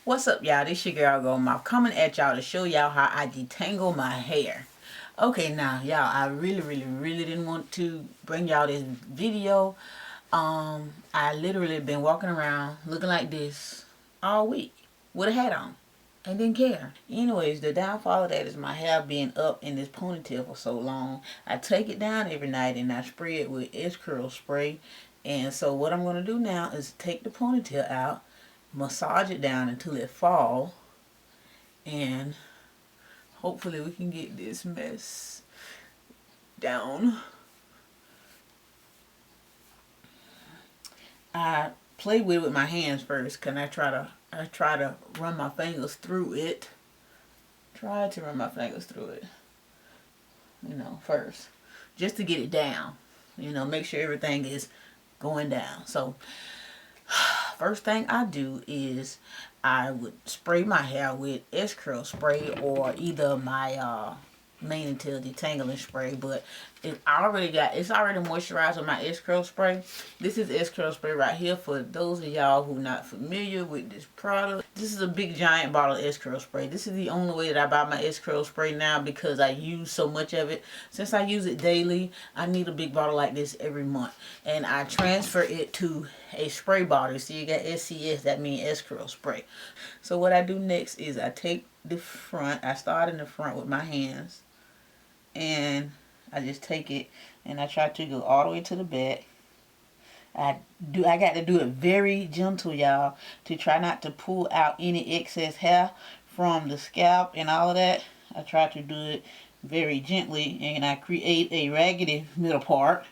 What's up, y'all? This your girl Goldmouth coming at y'all to show y'all how I detangle my hair. Okay, now y'all, I really didn't want to bring y'all this video. I literally been walking around looking like this all week with a hat on and didn't care. Anyways, the downfall of that is my hair being up in this ponytail for so long. I take it down every night and I spray it with S-Curl spray. And so what I'm going to do now is take the ponytail out, massage it down until it fall, and hopefully we can get this mess down. I play with it with my hands first, cause I try to run my fingers through it. You know, first, just to get it down. You know, make sure everything is going down. So first thing I do is I would spray my hair with S-Curl spray or either my mane and tail detangling spray, but it's already moisturized with my S-Curl spray. This is S-Curl spray right here for those of y'all who not familiar with this product. This is a big giant bottle of S-Curl spray. This is the only way that I buy my S-Curl spray now because I use so much of it. Since I use it daily, I need a big bottle like this every month, and I transfer it to a spray bottle. So you got SCS, that means S-Curl spray. So what I do next is I take the front, I start in the front with my hands, and I just take it and I try to go all the way to the back. I got to do it very gentle, y'all, to try not to pull out any excess hair from the scalp and all of that. I try to do it very gently, and I create a raggedy middle part.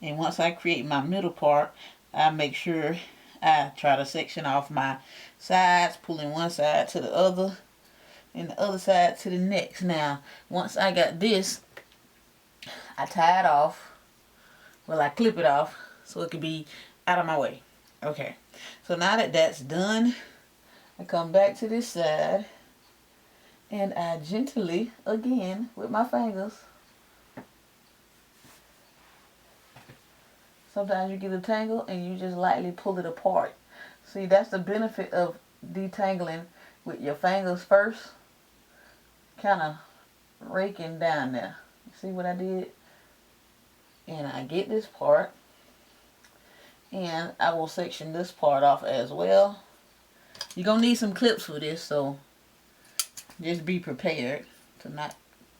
And once I create my middle part, I make sure I try to section off my sides, pulling one side to the other and the other side to the next. Now, once I got this, I tie it off. Well, I clip it off so it can be out of my way. Okay, so now that that's done, I come back to this side and I gently, again, with my fingers. Sometimes you get a tangle and you just lightly pull it apart. See, that's the benefit of detangling with your fingers first. Kind of raking down there. See what I did? And I get this part, and I will section this part off as well. You're going to need some clips for this, so just be prepared to not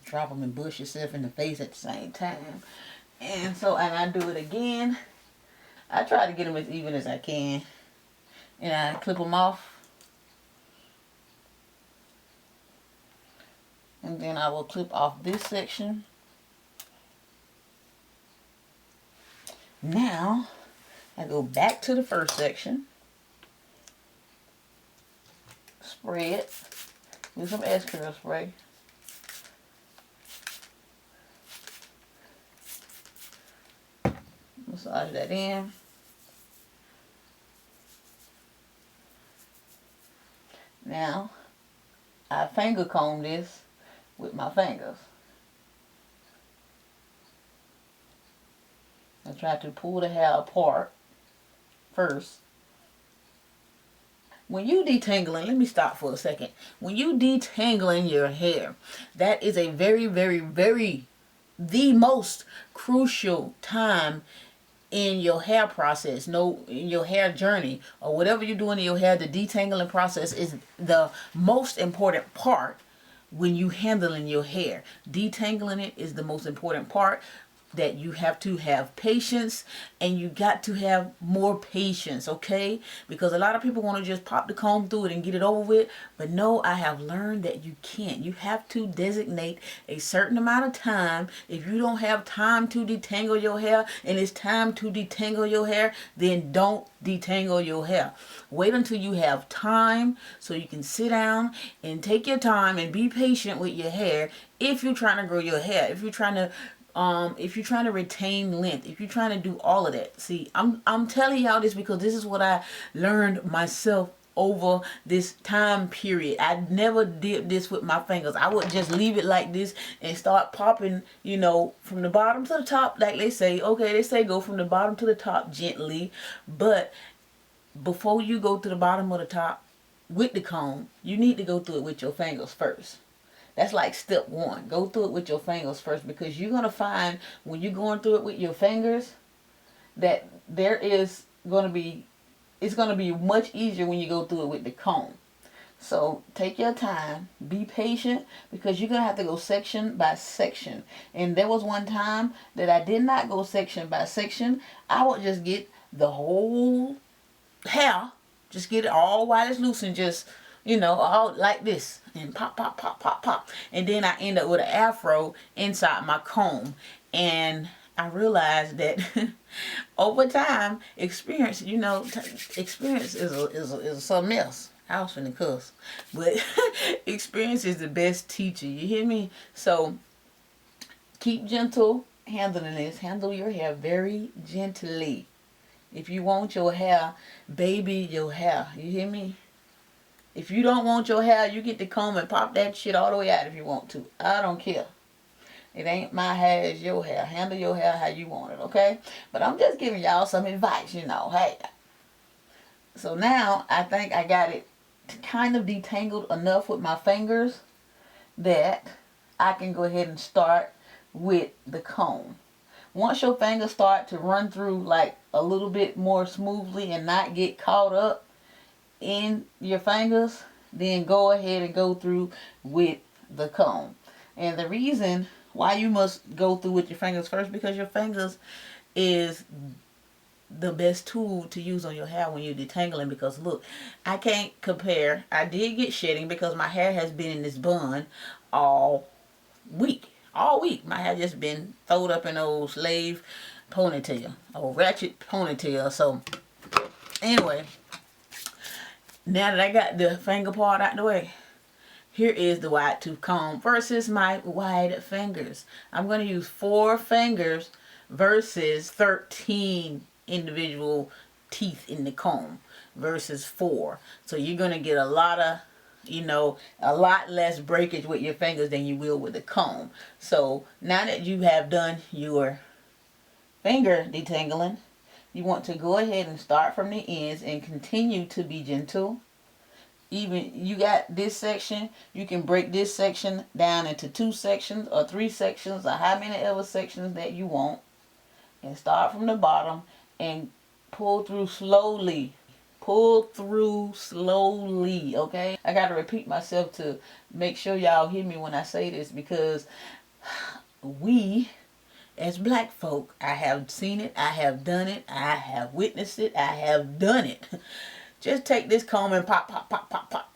drop them and bush yourself in the face at the same time. And so, and I do it again. I try to get them as even as I can, and I clip them off. And then I will clip off this section. Now, I go back to the first section. Spray it with some S-Curl spray. Massage that in. Now, I finger comb this with my fingers. I try to pull the hair apart first. When you detangling, let me stop for a second. When you detangling your hair, that is a very the most crucial time in your hair process, in your hair journey, or whatever you're doing in your hair. The detangling process is the most important part when you handling your hair. Detangling it is the most important part. That you have to have patience, and you got to have more patience, okay? Because a lot of people want to just pop the comb through it and get it over with, but no, I have learned that you can't. You have to designate a certain amount of time. If you don't have time to detangle your hair and it's time to detangle your hair, then don't detangle your hair. Wait until you have time so you can sit down and take your time and be patient with your hair. If you're trying to grow your hair, if you're trying to retain length, if you're trying to do all of that. See, I'm telling y'all this because this is what I learned myself over this time period. I never did this with my fingers. I would just leave it like this and start popping, you know, from the bottom to the top, like they say. Okay, they say go from the bottom to the top gently, but before you go to the bottom of the top, with the comb, you need to go through it with your fingers first. That's like step one. Go through it with your fingers first, because you're going to find when you're going through it with your fingers that there is going to be, it's going to be much easier when you go through it with the comb. So take your time, be patient, because you're going to have to go section by section. And there was one time that I did not go section by section. I would just get the whole hair, just get it all while it's loose, and just, you know, all like this, and pop, pop, pop, pop, pop. And then I end up with an afro inside my comb. And I realized that over time, experience, you know, experience is something else. I was finna cuss, but experience is the best teacher. You hear me? So keep gentle handling this. Handle your hair very gently. If you want your hair, baby your hair. You hear me? If you don't want your hair, you get the comb and pop that shit all the way out if you want to. I don't care. It ain't my hair, it's your hair. Handle your hair how you want it, okay? But I'm just giving y'all some advice, you know. Hey. So now I think I got it kind of detangled enough with my fingers that I can go ahead and start with the comb. Once your fingers start to run through like a little bit more smoothly and not get caught up in your fingers, then go ahead and go through with the comb. And the reason why you must go through with your fingers first, because your fingers is the best tool to use on your hair when you're detangling. Because look, I can't compare. I did get shedding because my hair has been in this bun all week. All week my hair just been throwed up in old slave ponytail, old ratchet ponytail. So anyway, now that I got the finger part out the way, here is the wide tooth comb versus my wide fingers. I'm going to use 4 fingers versus 13 individual teeth in the comb versus 4. So you're going to get a lot of, you know, a lot less breakage with your fingers than you will with the comb. So now that you have done your finger detangling, you want to go ahead and start from the ends and continue to be gentle. Even you got this section, you can break this section down into 2 sections or 3 sections or how many ever sections that you want, and start from the bottom and pull through slowly. Pull through slowly, okay? I gotta repeat myself to make sure y'all hear me when I say this, because we as black folk, I have seen it, I have done it, I have witnessed it, I have done it. Just take this comb and pop, pop, pop, pop, pop.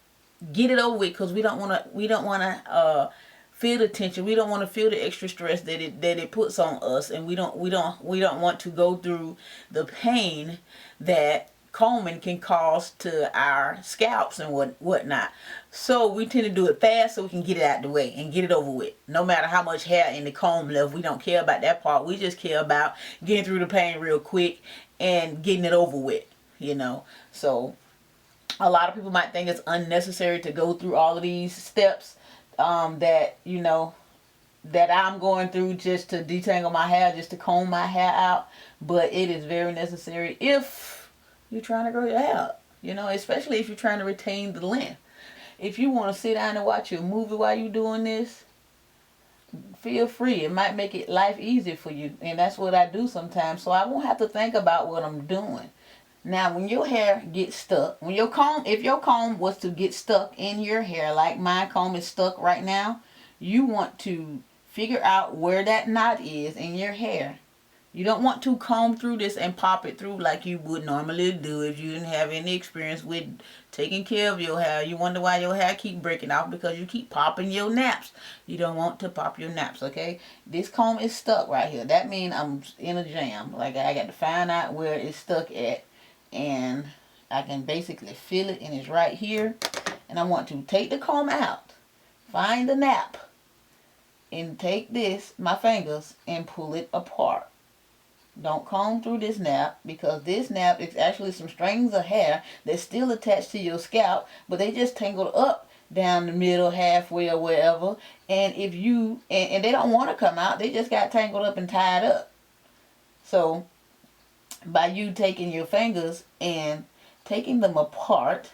Get it over with, because we don't wanna feel the tension. We don't want to feel the extra stress that it puts on us, and we don't want to go through the pain that combing can cause to our scalps and whatnot. So we tend to do it fast so we can get it out the way and get it over with. No matter how much hair in the comb left, we don't care about that part. We just care about getting through the pain real quick and getting it over with, you know. So a lot of people might think it's unnecessary to go through all of these steps that, you know, that I'm going through just to detangle my hair, just to comb my hair out. But it is very necessary if you're trying to grow your hair up, you know, especially if you're trying to retain the length. If you want to sit down and watch a movie while you're doing this, feel free. It might make it life easier for you, and that's what I do sometimes, so I won't have to think about what I'm doing. Now, when your hair gets stuck, when your comb, if your comb was to get stuck in your hair, like my comb is stuck right now, you want to figure out where that knot is in your hair. You don't want to comb through this and pop it through like you would normally do if you didn't have any experience with taking care of your hair. You wonder why your hair keep breaking off, because you keep popping your naps. You don't want to pop your naps, okay? This comb is stuck right here. That means I'm in a jam. Like, I got to find out where it's stuck at. And I can basically feel it, and it's right here. And I want to take the comb out, find the nap, and take this, my fingers, and pull it apart. Don't comb through this nap, because this nap is actually some strings of hair that's still attached to your scalp, but they just tangled up down the middle, halfway, or wherever. And if you, and they don't want to come out, they just got tangled up and tied up. So by you taking your fingers and taking them apart,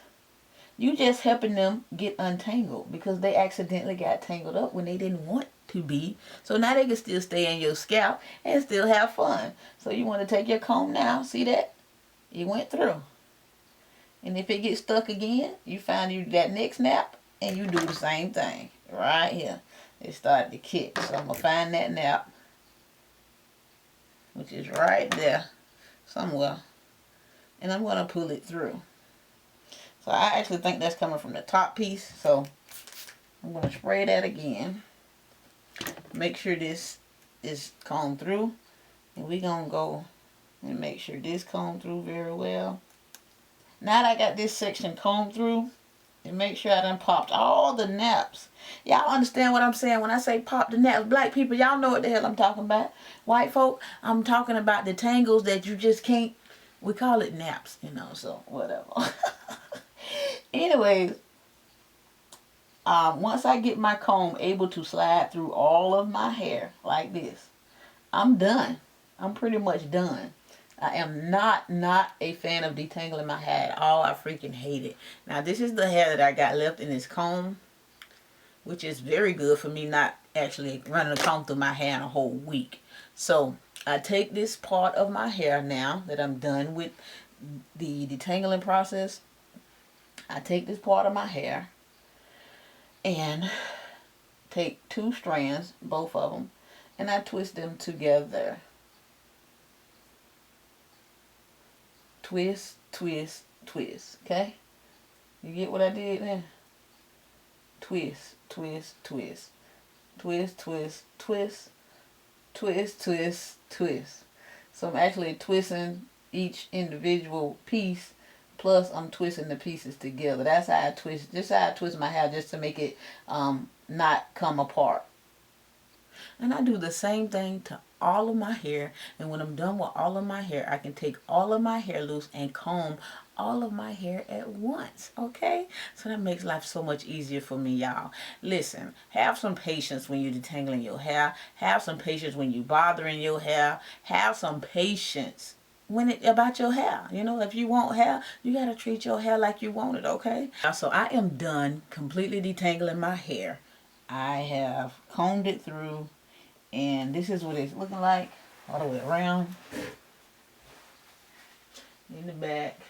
You just helping them get untangled because they accidentally got tangled up when they didn't want to be. So now they can still stay in your scalp and still have fun. So you want to take your comb now. See that? It went through. And if it gets stuck again, you find you that next nap and you do the same thing. Right here. It started to kick. So I'm going to find that nap, which is right there somewhere. And I'm going to pull it through. So I actually think that's coming from the top piece. So I'm going to spray that again. Make sure this is combed through. And we're going to go and make sure this combed through very well. Now that I got this section combed through, and make sure I done popped all the naps. Y'all understand what I'm saying when I say pop the naps? Black people, y'all know what the hell I'm talking about. White folk, I'm talking about the tangles that you just can't, we call it naps, you know, so whatever. Anyways, once I get my comb able to slide through all of my hair like this, I'm done. I'm pretty much done. I am not a fan of detangling my hair at all. I freaking hate it. Now, this is the hair that I got left in this comb, which is very good for me not actually running a comb through my hair in a whole week. So, I take this part of my hair now that I'm done with the detangling process. I take this part of my hair and take 2 strands, both of them, and I twist them together. Twist, twist, twist. Okay? You get what I did there? Twist, twist, twist. Twist, twist, twist. Twist, twist, twist. So I'm actually twisting each individual piece, plus I'm twisting the pieces together. That's how I twist. Just how I twist my hair, just to make it not come apart. And I do the same thing to all of my hair. And when I'm done with all of my hair, I can take all of my hair loose and comb all of my hair at once. Okay? So that makes life so much easier for me, y'all. Listen, have some patience when you're detangling your hair. Have some patience when you're bothering your hair. Have some patience about your hair. You know, if you want hair, you got to treat your hair like you want it, okay? So I am done completely detangling my hair. I have combed it through, and this is what it's looking like all the way around in the back.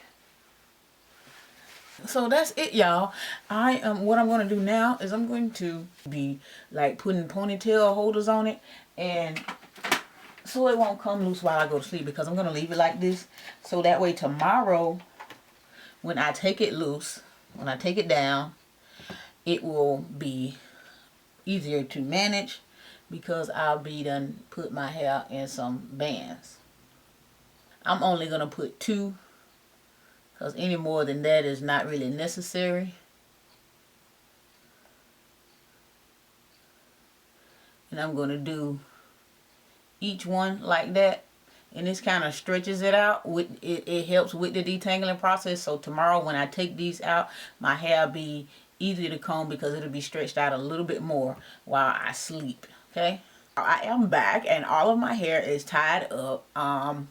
So that's it, y'all. What I'm going to do now is I'm going to be like putting ponytail holders on it, and so it won't come loose while I go to sleep, because I'm going to leave it like this, so that way tomorrow when I take it loose, when I take it down, it will be easier to manage, because I'll be done put my hair in some bands. I'm only going to put 2, because any more than that is not really necessary. And I'm going to do each one like that, and this kind of stretches it out. It helps with the detangling process. So tomorrow when I take these out, my hair will be easy to comb, because it'll be stretched out a little bit more while I sleep. Okay, I am back, and all of my hair is tied up,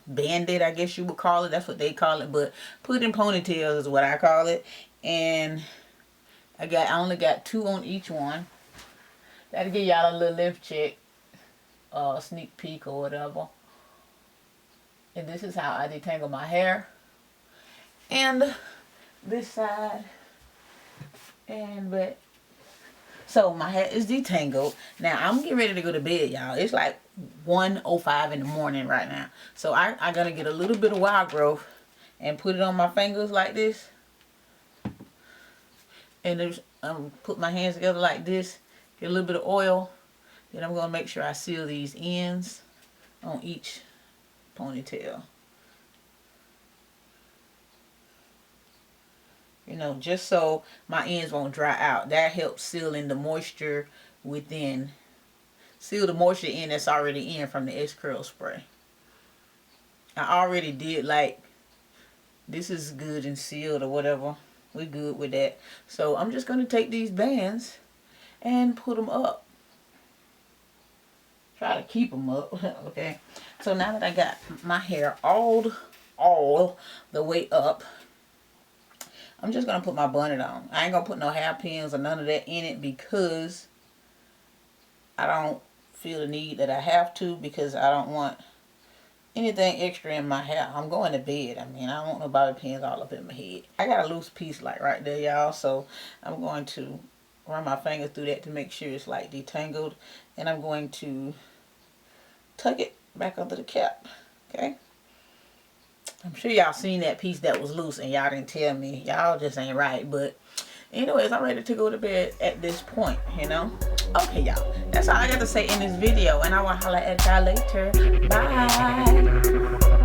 banded, I guess you would call it. That's what they call it, but put in ponytails is what I call it. And I only got 2 on each one. That'll give y'all a little lift check, sneak peek or whatever. And this is how I detangle my hair. And this side, but so my hair is detangled. Now I'm getting ready to go to bed, y'all. It's like 1:05 in the morning right now. So I'm gonna get a little bit of wild growth and put it on my fingers like this. And put my hands together like this. Get a little bit of oil. Then I'm gonna make sure I seal these ends on each ponytail. You know, just so my ends won't dry out. That helps seal in the moisture within. Seal the moisture in that's already in from the X-Curl spray. I already did, like, this is good and sealed or whatever. We're good with that. So I'm just going to take these bands and put them up. Try to keep them up. Okay. So now that I got my hair all the way up, I'm just going to put my bonnet on. I ain't going to put no hairpins or none of that in it because I don't feel the need that I have to, because I don't want anything extra in my hair. I'm going to bed. I mean, I don't want no bobby pins all up in my head. I got a loose piece like right there, y'all. So I'm going to run my fingers through that to make sure it's like detangled. And I'm going to tuck it back under the cap. Okay. I'm sure y'all seen that piece that was loose and y'all didn't tell me. Y'all just ain't right. But anyways, I'm ready to go to bed at this point, you know. Okay, y'all. That's all I got to say in this video. And I will holler at y'all later. Bye.